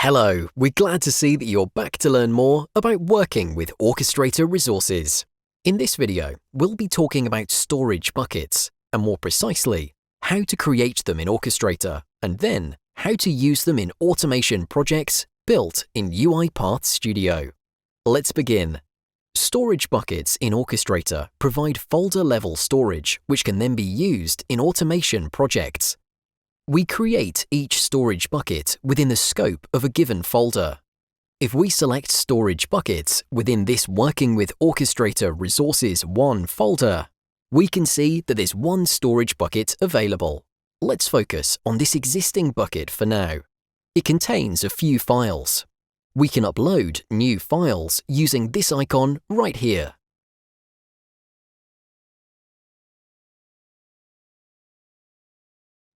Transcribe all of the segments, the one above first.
Hello, we're glad to see that you're back to learn more about working with Orchestrator resources. In this video, we'll be talking about storage buckets, and more precisely, how to create them in Orchestrator, and then how to use them in automation projects built in UiPath Studio. Let's begin. Storage buckets in Orchestrator provide folder-level storage which can then be used in automation projects. We create each storage bucket within the scope of a given folder. If we select storage buckets within this Working with Orchestrator Resources 1 folder, we can see that there's one storage bucket available. Let's focus on this existing bucket for now. It contains a few files. We can upload new files using this icon right here.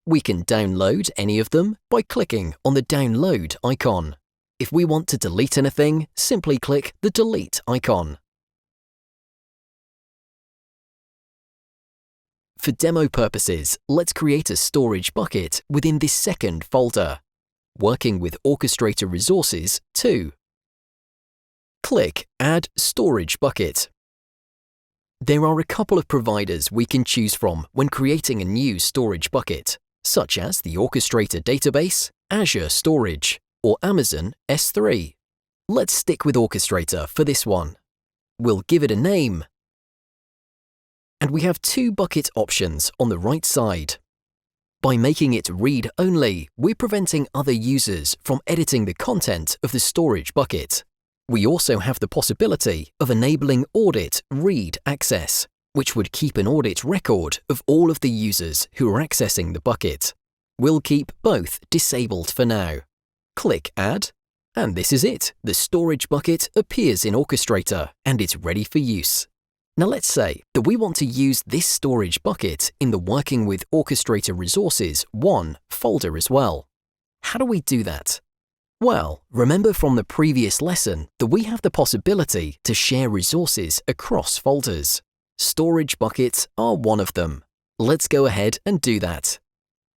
We can download any of them by clicking on the download icon. If we want to delete anything, simply click the delete icon. For demo purposes, let's create a storage bucket within this second folder, Working with Orchestrator Resources 2. Click Add Storage Bucket. There are a couple of providers we can choose from when creating a new storage bucket, such as the Orchestrator database, Azure Storage, or Amazon S3. Let's stick with Orchestrator for this one. We'll give it a name. And we have two bucket options on the right side. By making it read-only, we're preventing other users from editing the content of the storage bucket. We also have the possibility of enabling audit read access, which would keep an audit record of all of the users who are accessing the bucket. We'll keep both disabled for now. Click Add, and this is it. The storage bucket appears in Orchestrator and it's ready for use. Now let's say that we want to use this storage bucket in the Working with Orchestrator Resources 1 folder as well. How do we do that? Well, remember from the previous lesson that we have the possibility to share resources across folders. Storage buckets are one of them. Let's go ahead and do that.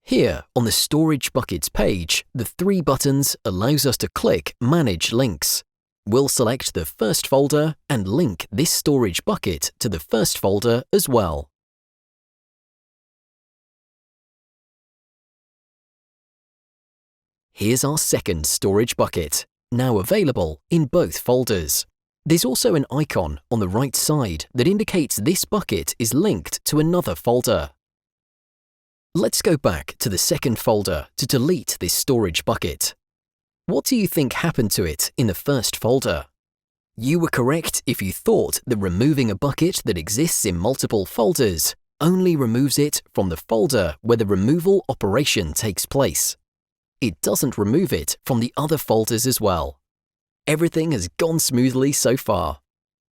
Here on the Storage Buckets page, the three buttons allows us to click Manage Links. We'll select the first folder and link this storage bucket to the first folder as well. Here's our second storage bucket, now available in both folders. There's also an icon on the right side that indicates this bucket is linked to another folder. Let's go back to the second folder to delete this storage bucket. What do you think happened to it in the first folder? You were correct if you thought that removing a bucket that exists in multiple folders only removes it from the folder where the removal operation takes place. It doesn't remove it from the other folders as well. Everything has gone smoothly so far.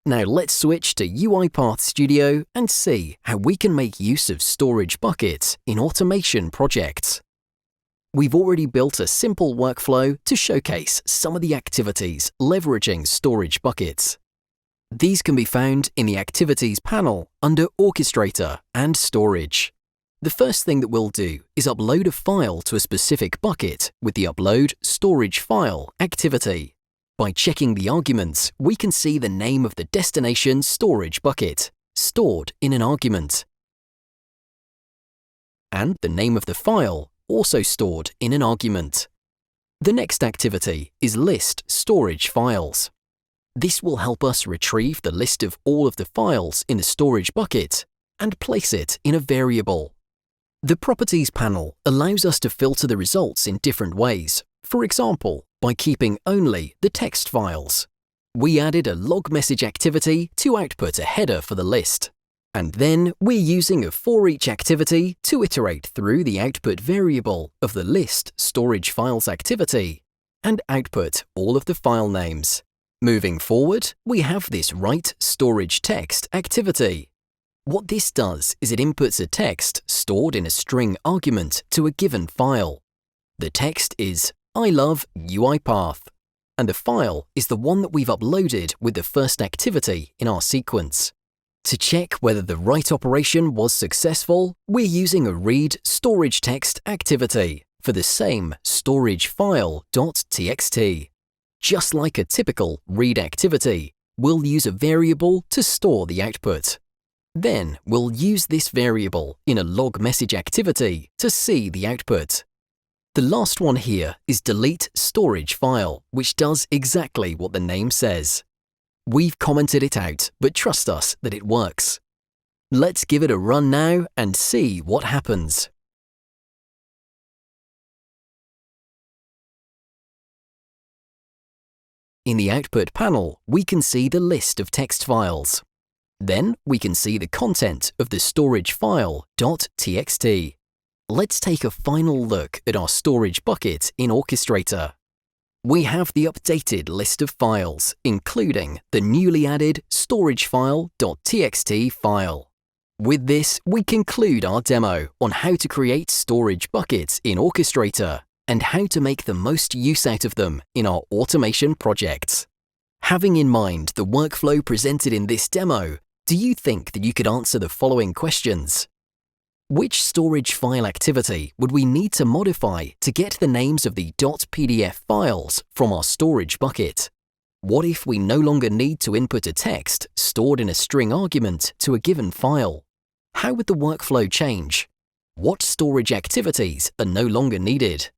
Now let's switch to UiPath Studio and see how we can make use of storage buckets in automation projects. We've already built a simple workflow to showcase some of the activities leveraging storage buckets. These can be found in the Activities panel under Orchestrator and Storage. The first thing that we'll do is upload a file to a specific bucket with the Upload Storage File activity. By checking the arguments, we can see the name of the destination storage bucket, stored in an argument, and the name of the file, also stored in an argument. The next activity is List Storage Files. This will help us retrieve the list of all of the files in the storage bucket and place it in a variable. The Properties panel allows us to filter the results in different ways. For example, by keeping only the text files. We added a log message activity to output a header for the list. And then we're using a for each activity to iterate through the output variable of the list storage files activity and output all of the file names. Moving forward, we have this write storage text activity. What this does is it inputs a text stored in a string argument to a given file. The text is I love UiPath, and the file is the one that we've uploaded with the first activity in our sequence. To check whether the write operation was successful, we're using a read storage text activity. for the same storage file.txt. Just like a typical read activity, we'll use a variable to store the output. Then we'll use this variable in a log message activity to see the output. The last one here is delete storage file, which does exactly what the name says. We've commented it out, but trust us that it works. Let's give it a run now and see what happens. In the output panel, we can see the list of text files. Then we can see the content of the storage file.txt. Let's take a final look at our storage bucket in Orchestrator. We have the updated list of files, including the newly added storage file.txt file. With this, we conclude our demo on how to create storage buckets in Orchestrator and how to make the most use out of them in our automation projects. Having in mind the workflow presented in this demo, do you think that you could answer the following questions? Which storage file activity would we need to modify to get the names of the .pdf files from our storage bucket? What if we no longer need to input a text stored in a string argument to a given file? How would the workflow change? What storage activities are no longer needed?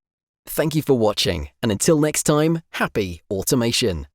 Thank you for watching, and until next time, happy automation!